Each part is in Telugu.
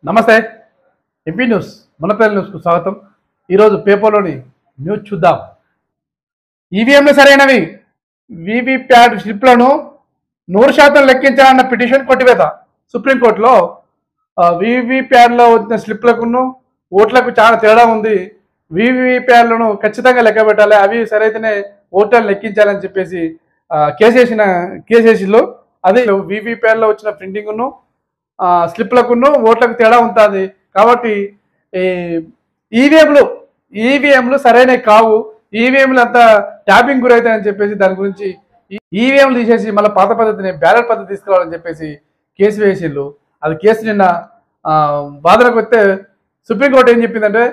నమస్తే ఎంపీ న్యూస్ మునపల్లి న్యూస్కు స్వాగతం. ఈరోజు పేపర్లోని న్యూస్ చూద్దాం. ఈవీఎంలు సరైనవి, వీవీప్యాట్ స్లిప్లను 100% లెక్కించాలన్న పిటిషన్ కొట్టివేత. సుప్రీంకోర్టులో వీవీప్యాట్లో వచ్చిన స్లిప్లకును ఓట్లకు చాలా తేడా ఉంది. వీవీప్యాట్లను ఖచ్చితంగా లెక్క పెట్టాలి, అవి సరైతేనే ఓట్లను లెక్కించాలని చెప్పేసి కేసేసిలో అది వీవీప్యాట్లో వచ్చిన ప్రింటింగ్ను స్లిప్లకును ఓట్లకు తేడా ఉంటుంది. కాబట్టి ఈవీఎంలు సరైనవి కావు, ఈవీఎంలు అంతా ట్యాపింగ్ గురవుతాయని చెప్పేసి దాని గురించి ఈవీఎంలు తీసేసి మళ్ళీ పాత పద్ధతిని బ్యాలెట్ పద్ధతి తీసుకురావాలని చెప్పేసి కేసు వేసిళ్ళు. అది కేసు నిన్న వాదనకు వస్తే సుప్రీంకోర్టు ఏం చెప్పిందంటే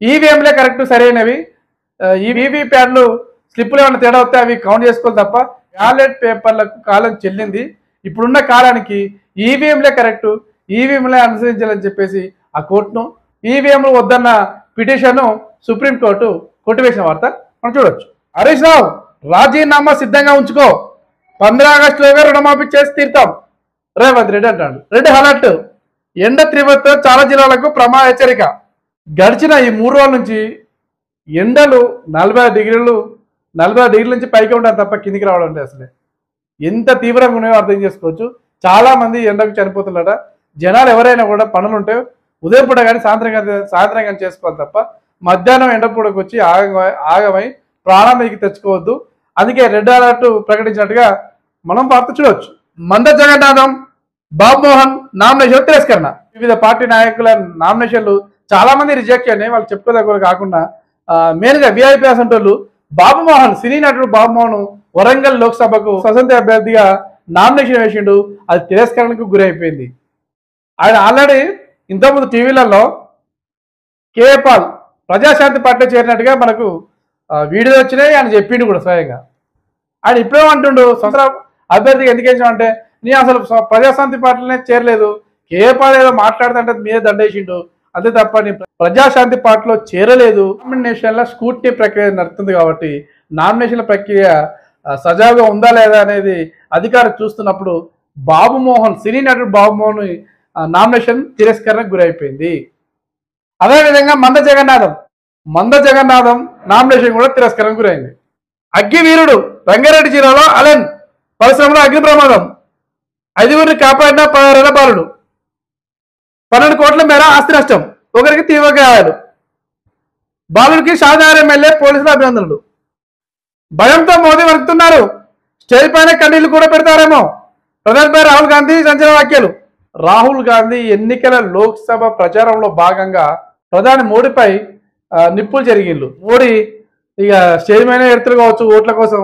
ఈవీఎంలే కరెక్ట్ సరైనవి, ఈ వీవీప్యాట్లు స్లిప్లు ఏమైనా తేడా వస్తే అవి కౌంట్ చేసుకోవాలి తప్ప బ్యాలెట్ పేపర్లకు కాలం చెల్లింది. ఇప్పుడున్న కాలానికి ఈవీఎంలే కరెక్టు, ఈవీఎంలే అనుసరించాలని చెప్పేసి ఆ కోర్టును ఈవీఎంలు వద్దన్న పిటిషన్ను సుప్రీంకోర్టు కొట్టివేసిన వార్త మనం చూడొచ్చు. హరీష్ రావు రాజీనామా సిద్ధంగా ఉంచుకో, 15 ఆగస్టులోగా రుణమాఫీ చేసి తీరుతాం రేవంత్ రెడ్డి అంటాడు. రెడ్ అలర్ట్, ఎండ తీవ్రతతో చాలా జిల్లాలకు ప్రమాద హెచ్చరిక. గడిచిన ఈ 3 రోజుల నుంచి ఎండలు 40 డిగ్రీల నుంచి పైకి ఉంటారు తప్ప కిందికి రావడం అంటే అసలే ఎంత తీవ్రంగా ఉన్నాయో అర్థం చేసుకోవచ్చు. చాలా మంది ఎండకు చనిపోతున్నారట. జనాలు ఎవరైనా కూడా పనులు ఉంటే ఉదయం పూట కానీ సాయంత్రం కానీ చేసుకోవాలి తప్ప మధ్యాహ్నం ఎండ పూటకు వచ్చి ఆగమై ప్రాణం మీదకి తెచ్చుకోవద్దు. అందుకే రెడ్ అలర్ట్ ప్రకటించినట్టుగా మనం వార్త చూడవచ్చు. మంద జగన్నాథం, బాబుమోహన్ నామినేషన్ తిరస్కరణ. వివిధ పార్టీ నాయకుల నామినేషన్లు చాలా మంది రిజెక్ట్ అయినాయి. వాళ్ళు చెప్పుకోదగ్గర కాకుండా మెయిన్గా విఐపి అసంటోళ్ళు బాబుమోహన్, సినీ నటుడు బాబుమోహన్ వరంగల్ లోక్సభకు స్వతంత్ర అభ్యర్థిగా నామినేషన్ వేసిండు. అది తిరస్కరణకు గురైపోయింది. ఆయన ఆల్రెడీ ఇంతకుముందు టీవీలలో కేపాల్ ప్రజాశాంతి పార్టీ చేరినట్టుగా మనకు వీడియోలు వచ్చినాయి. ఆయన చెప్పిండు కూడా స్వయంగా. ఆయన ఇప్పుడేమంటుండు స్వతంత్ర అభ్యర్థిగా ఎందుకు వేసామంటే నేను అసలు ప్రజాశాంతి పార్టీలోనే చేరలేదు, కేపాల్ ఏదో మాట్లాడుతుంటే మీదే దండేసిండు, అంతే తప్ప నేను ప్రజాశాంతి పార్టీలో చేరలేదు. నామినేషన్ల స్కూటీ ప్రక్రియ నడుస్తుంది కాబట్టి నామినేషన్ల ప్రక్రియ సజావుగా ఉందా లేదా అనేది అధికారులు చూస్తున్నప్పుడు బాబుమోహన్, సినీ నటుడు బాబుమోహన్ నామినేషన్ తిరస్కరణకు గురైపోయింది. అదేవిధంగా మంద జగన్నాథం నామినేషన్ కూడా తిరస్కరణకు గురైంది. అగ్గివీరుడు రంగారెడ్డి జిల్లాలో అలెన్ పరిశ్రమలో అగ్ని ప్రమాదం, 5గురిని కాపాడిన 16 ఏళ్ల బాలుడు, 12 కోట్ల మేర ఆస్తి నష్టం, ఒకరికి తీవ్ర గాయాలు. బాలుడికి షాజహార్ ఎమ్మెల్యే పోలీసుల అభినందనలు. భయంతో మోదీ వణుకుతున్నారు, స్టేజ్ పైన కన్నీళ్లు కూడా పెడతారేమో. ప్రధానిపై రాహుల్ గాంధీ సంచలన వ్యాఖ్యలు. రాహుల్ గాంధీ ఎన్నికల లోక్సభ ప్రచారంలో భాగంగా ప్రధాని మోడీపై నిప్పులు జరిగిండు. మోడీ ఇక స్టేజ్ మీద ఎడుతులు కావచ్చు ఓట్ల కోసం,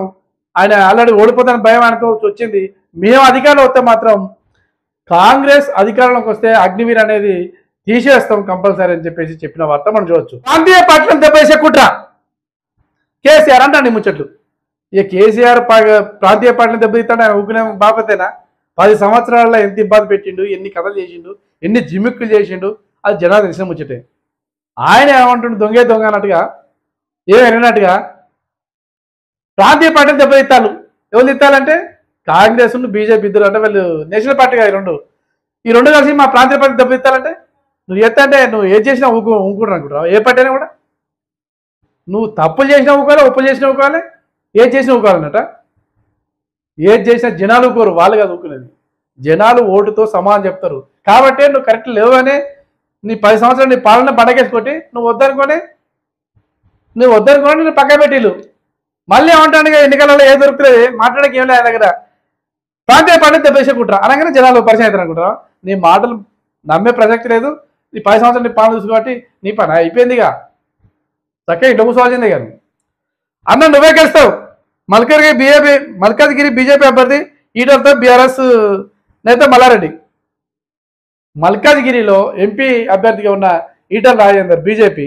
ఆయన ఆల్రెడీ ఓడిపోతానని భయం ఆయనతో వచ్చింది. మేము అధికారంలో వస్తే మాత్రం కాంగ్రెస్ అధికారంలోకి వస్తే అగ్నివీర్ అనేది తీసేస్తాం కంపల్సరీ అని చెప్పేసి చెప్పిన వార్త మనం చూడవచ్చు. ప్రాంతీయ పార్టీలను దెబ్బేసే కుట్ర కేసీఆర్ అంటండి ముచ్చట్లు. ఇక కేసీఆర్ ప్రాంతీయ పార్టీలను దెబ్బతీస్తాడు, ఆయన ఊకునే బాపతేనా? 10 సంవత్సరాల్లో ఎంత ఇబ్బంది పెట్టిండు, ఎన్ని కథలు చేసిండు, ఎన్ని జిమ్మిక్కులు చేసిండు, అది జనాలు తెలిసిన ముచ్చటే. ఆయన ఏమంటుండు దొంగ అన్నట్టుగా ఏమైనట్టుగా ప్రాంతీయ పార్టీలు దెబ్బతీస్తాను. ఎవరు తిత్తాలంటే కాంగ్రెస్ బీజేపీ ఇద్దరు, అంటే వాళ్ళు నేషనల్ పార్టీగా ఈ రెండు కలిసి మా ప్రాంతీయ పార్టీ దెబ్బతీస్తాలంటే నువ్వు అంటే నువ్వు ఏది చేసినా ఊకుంటారు అనుకుంటావు. ఏ పార్టీ అయినా కూడా నువ్వు తప్పులు చేసినా ఊకోవాలి, ఒప్పులు చేసినా ఊకోవాలి, ఏది చేసినా ఊకోవాలన్నట. ఏది చేసినా జనాలు ఊకోరు, వాళ్ళు కాదు ఊకునేది. జనాలు ఓటుతో సమానం చెప్తారు. కాబట్టి నువ్వు కరెక్ట్ లేవనే నీ 10 సంవత్సరాలు నీ పాలన బండకేసుకొట్టి నువ్వు వద్దనుకొని నేను పక్క పెట్టిలు. మళ్ళీ ఏమంటాను ఎన్నికలలో ఏ దొరుకుతుంది మాట్లాడక ఏం లేదు దగ్గర. ప్రాంతీయ పార్టీ దెబ్బేసుకుంటారా అనగానే జనాలు పరిచయం అవుతారు అనుకుంటారా? నీ మాటలు నమ్మే ప్రసక్తి లేదు. నీ 10 సంవత్సరాలు నీ పాలన చూసుకోబట్టి నీ పని అయిపోయిందిగా, చక్కగా ఇంట్లో కూర్చోవాల్సిందే కానీ. అన్న నువ్వే గెలుస్తావు. మల్కాజ్గిరి బీజేపీ అభ్యర్థి ఈటలతో బీఆర్ఎస్ నేత మల్లారెడ్డి. మల్కాజ్గిరిలో ఎంపీ అభ్యర్థిగా ఉన్న ఈటల రాజేందర్ బీజేపీ,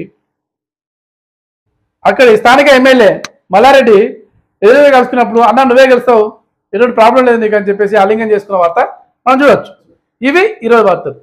అక్కడి స్థానిక ఎమ్మెల్యే మల్లారెడ్డి ఎదురుగా కలుసుకున్నప్పుడు అన్న నువ్వే గెలుస్తావు, ఎటువంటి ప్రాబ్లం లేదు నీకు అని చెప్పేసి ఆలింగనం చేసుకున్న వార్త మనం చూడవచ్చు. ఇవి ఈరోజు వార్తలు.